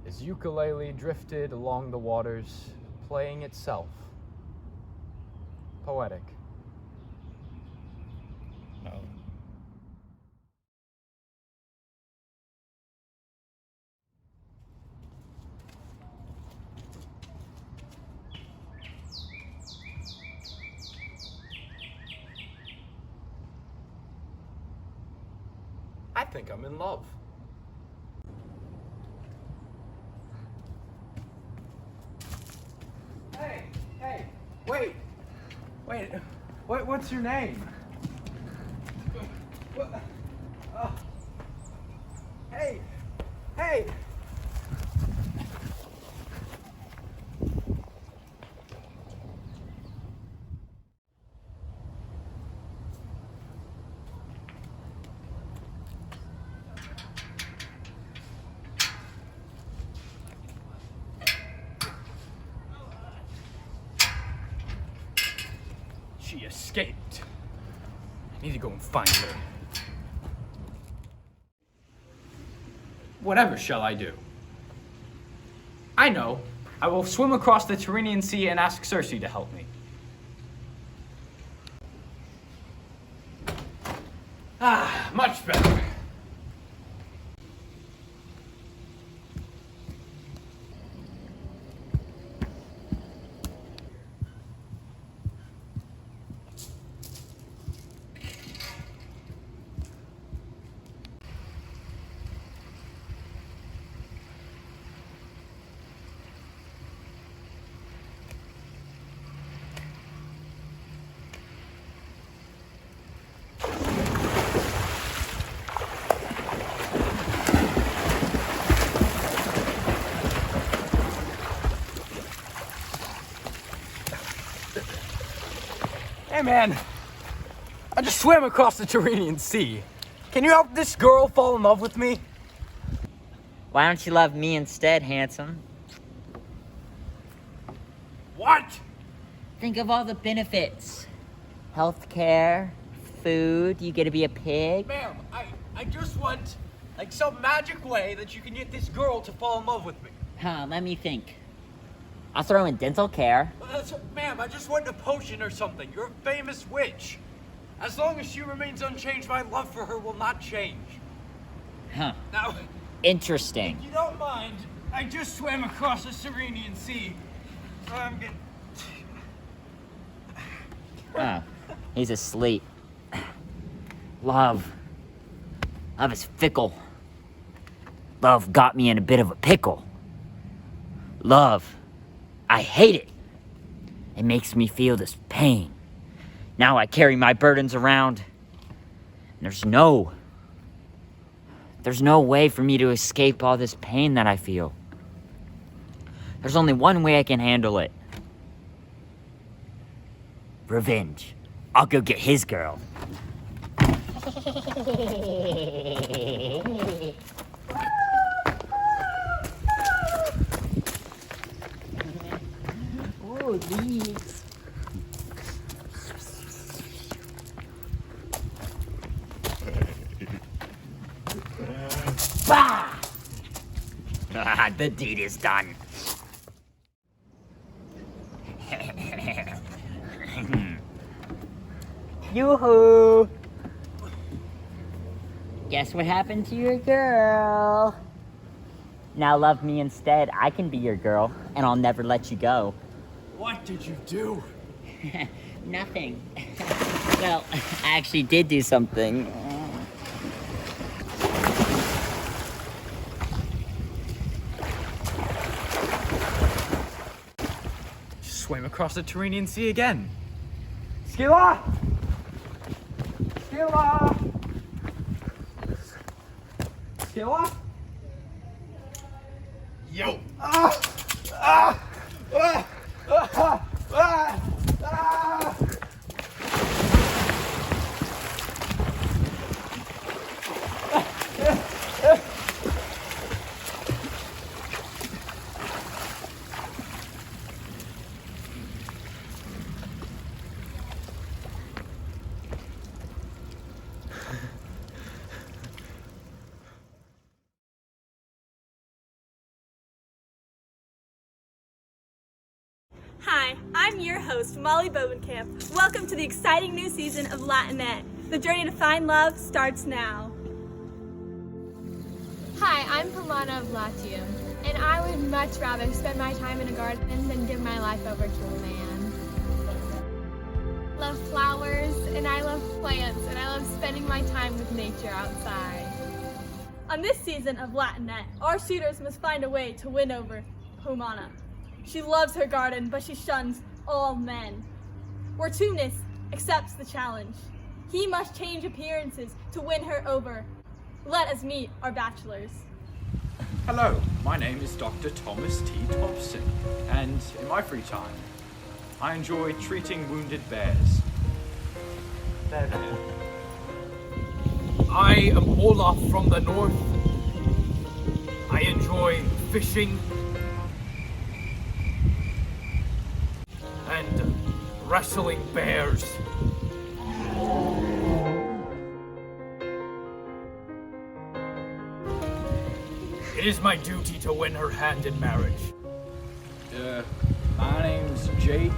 His ukulele drifted along the waters, playing itself. Poetic. No. I think I'm in love. Hey, wait. What's your name? Hey. She escaped. I need to go and find her. Whatever shall I do? I know. I will swim across the Tyrrhenian Sea and ask Circe to help me. Ah, much better. Hey man, I just swam across the Tyrrhenian Sea. Can you help this girl fall in love with me? Why don't you love me instead, handsome? What? Think of all the benefits. Healthcare, food, you get to be a pig. Ma'am, I just want like some magic way that you can get this girl to fall in love with me. Huh, let me think. I'll throw in dental care. Ma'am, I just want a potion or something. You're a famous witch. As long as she remains unchanged, my love for her will not change. Huh. Now, Interesting. if you don't mind, I just swam across the Tyrrhenian Sea. So I'm getting... Oh, he's asleep. Love is fickle. Love got me in a bit of a pickle. Love, I hate it. It makes me feel this pain. Now I carry my burdens around. And there's no way for me to escape all this pain that I feel. There's only one way I can handle it. Revenge. I'll go get his girl. Oh, these. Bah! The deed is done. Yoo-hoo! Guess what happened to your girl? Now love me instead. I can be your girl, and I'll never let you go. What did you do? Nothing. Well, I actually did do something. Swim across the Tyrrhenian Sea again. Skilla! Skilla! Skilla? Yo! Ah! Ah! Ah! Ah! Ah! Ah! Hi, I'm your host, Molly Bovenkamp. Welcome to the exciting new season of Latinette. The journey to find love starts now. Hi, I'm Pomona of Latium, and I would much rather spend my time in a garden than give my life over to a man. I love flowers, and I love plants, and I love spending my time with nature outside. On this season of Latinette, our suitors must find a way to win over Pomona. She loves her garden, but she shuns all men. Wartunis accepts the challenge. He must change appearances to win her over. Let us meet our bachelors. Hello, my name is Dr. Thomas T. Thompson, and in my free time, I enjoy treating wounded bears. I am Olaf from the north. I enjoy fishing and wrestling bears. It is my duty to win her hand in marriage. My name's Jake,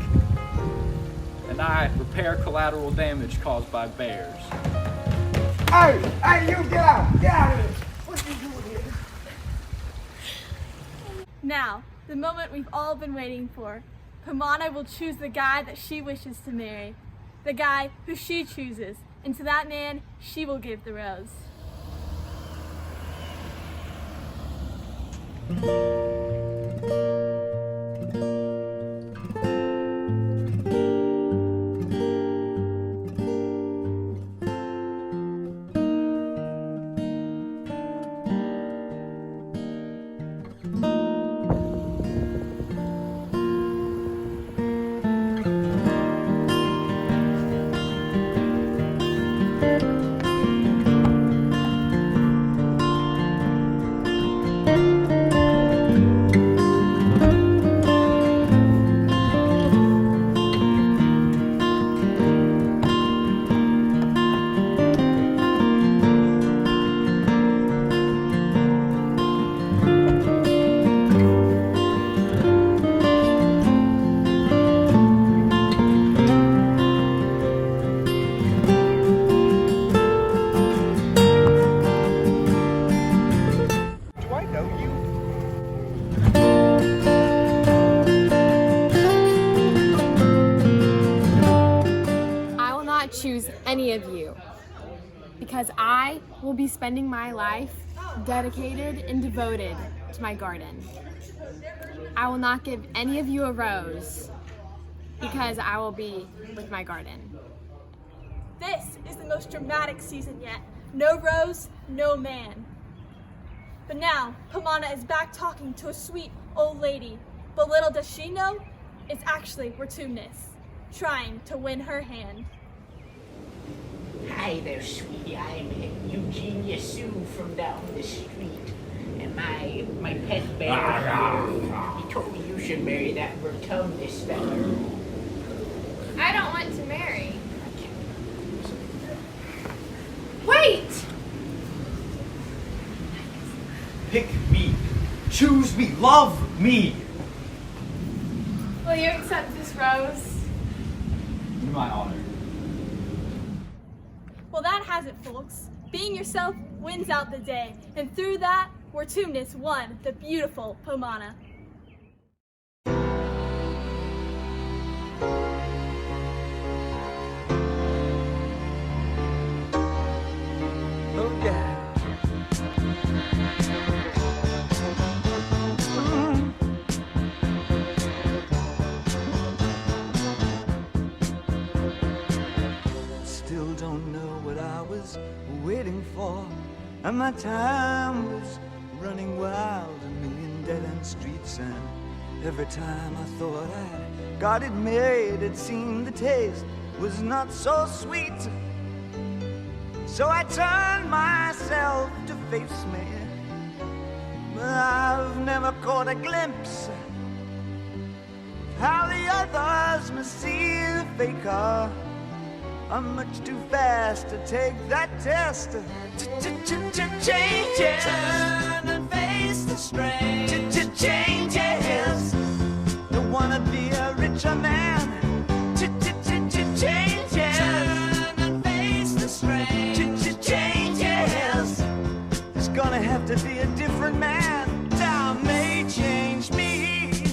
and I repair collateral damage caused by bears. Hey, you get out of here! What are you doing here? Now, the moment we've all been waiting for. Pomona will choose the guy that she wishes to marry. The guy who she chooses. And to that man, she will give the rose. Choose any of you, because I will be spending my life dedicated and devoted to my garden. I will not give any of you a rose, because I will be with my garden. This is the most dramatic season yet. No rose, no man. But now, Pomona is back talking to a sweet old lady, but little does she know, it's actually Wartunis, trying to win her hand. Hi there, sweetie. I'm Eugenia Sue from down the street. And my pet bear, he told me you should marry that Vertumnus feller. I don't want to marry. Wait! Pick me. Choose me. Love me. Will you accept this rose? To my honor. Well, that has it, folks. Being yourself wins out the day, and through that, where Tumnus won the beautiful Pomona. Oh yeah. Still don't know what I was waiting for, and my time was running wild, a million dead-end streets, and every time I thought I'd got it made, it seemed the taste was not so sweet. So I turned myself to face me, but I've never caught a glimpse of how the others must see the faker. I'm much too fast to take that test. Changes. Turn and face the strain. Changes. Don't wanna be a richer man. Changes. Turn and face the strain. Changes. There's gonna have to be a different man. Time may change me,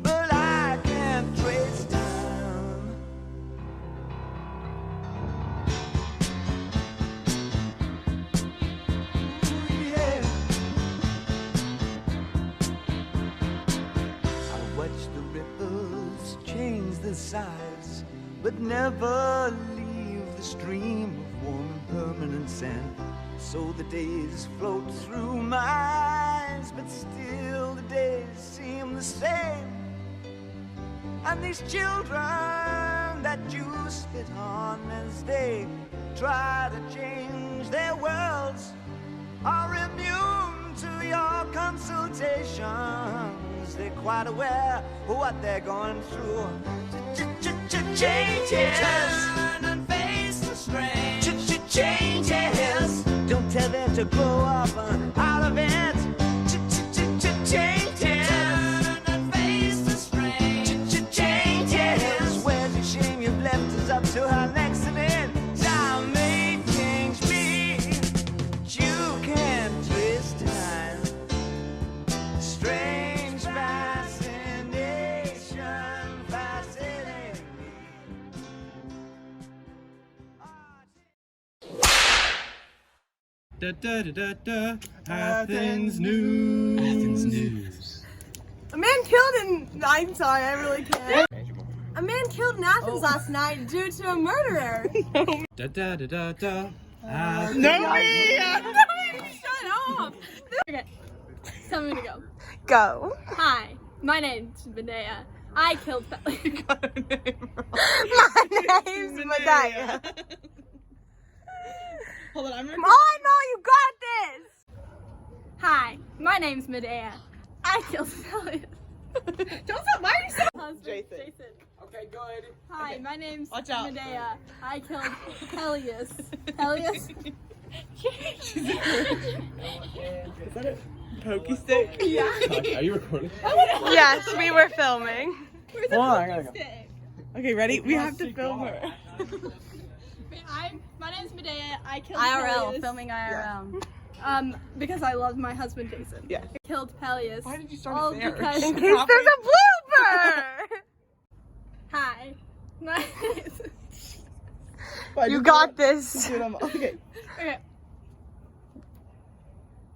but I can't trace time. Yeah. I watch the ripples change the size, but never leave the stream of warm and permanent sand. So the days float through my eyes, but still the days seem the same. And these children that you spit on as they try to change their worlds are immune to your consultations. They're quite aware of what they're going through. Changes. Turn and face the strain. Changes. Don't tell them to grow up out of it. Changes. Turn and face the strain. Changes. Where's the shame you've left us up to our next event? Time may change me, but you can't trace time. Strange fascination fascinating me. Da da da da da. Athens news. Athens news. A man killed in. I'm sorry, I really can't. A man killed in Athens last night due to a murderer. Da da da da da. No, me! Shut up! Okay, tell me to go. Go. Hi, my name's Medea. I killed My name's Medea. Hold on, I'm Come on, Mo, you got this! Hi, my name's Medea. I killed Pelias. Don't stop, why are you so Jason. Okay, good. Hi, my name's Watch out. Medea. I killed Pelias. Pelias? Is that a pokey stick? Yeah. Are you recording? Yes, we were filming. Where's Hold on, I the gotta go. stick? Okay, ready? We have to film her. My name's Medea. I killed IRL, Pelias. filming IRL. Because I loved my husband Jason. Yeah. I killed Pelias. Why did you start all it there? because In case there's a blooper! Hi. My You got this. Okay. Okay.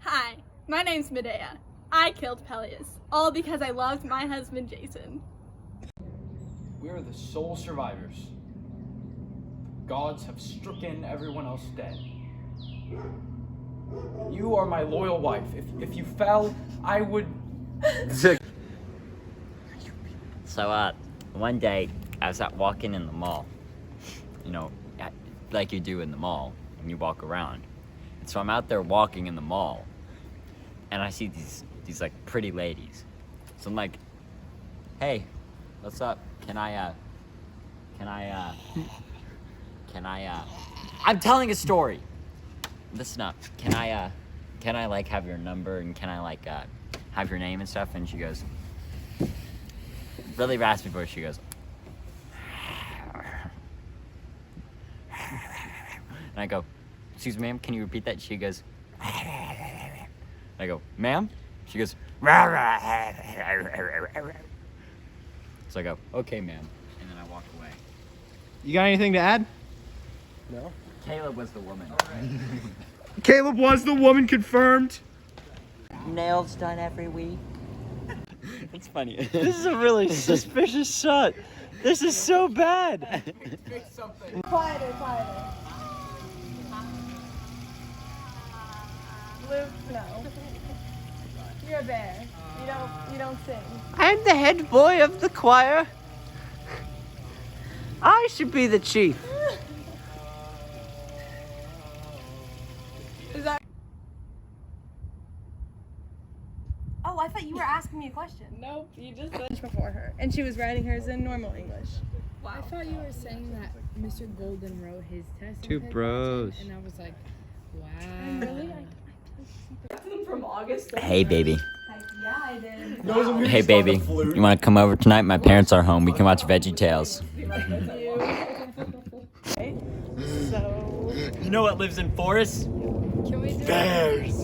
Hi. My name's Medea. I killed Pelias. All because I loved my husband Jason. We are the sole survivors. Gods have stricken everyone else dead. You are my loyal wife. If you fell, I would... So, one day, I was out walking in the mall. You know, like you do in the mall, when you walk around. And so I'm out there walking in the mall, and I see these like, pretty ladies. So I'm like, hey, what's up? I'm telling a story. Listen up. Can I like have your number and can I like have your name and stuff? And she goes, really raspy voice. She goes, and I go, excuse me, ma'am, can you repeat that? She goes, and I go, ma'am? She goes, rah, rah. So I go, okay, ma'am. And then I walk away. You got anything to add? No. Caleb was the woman. Caleb was the woman, confirmed. Nails done every week. That's funny. This is a really suspicious shot. This is so bad. Quieter. Luke, no. You're a bear. You don't sing. I'm the head boy of the choir. I should be the chief. Is that? Oh, I thought you were asking me a question. Nope, you just said. Before her, and she was writing hers in normal English. I thought you were saying that Mr. Golden wrote his test. Two bros. And I was like, wow. Really? From August. Hey, baby. Yeah, I did. Hey, baby. You want to come over tonight? My parents are home. We can watch Veggie Tales. So. You know what lives in forests? Can we do Bears.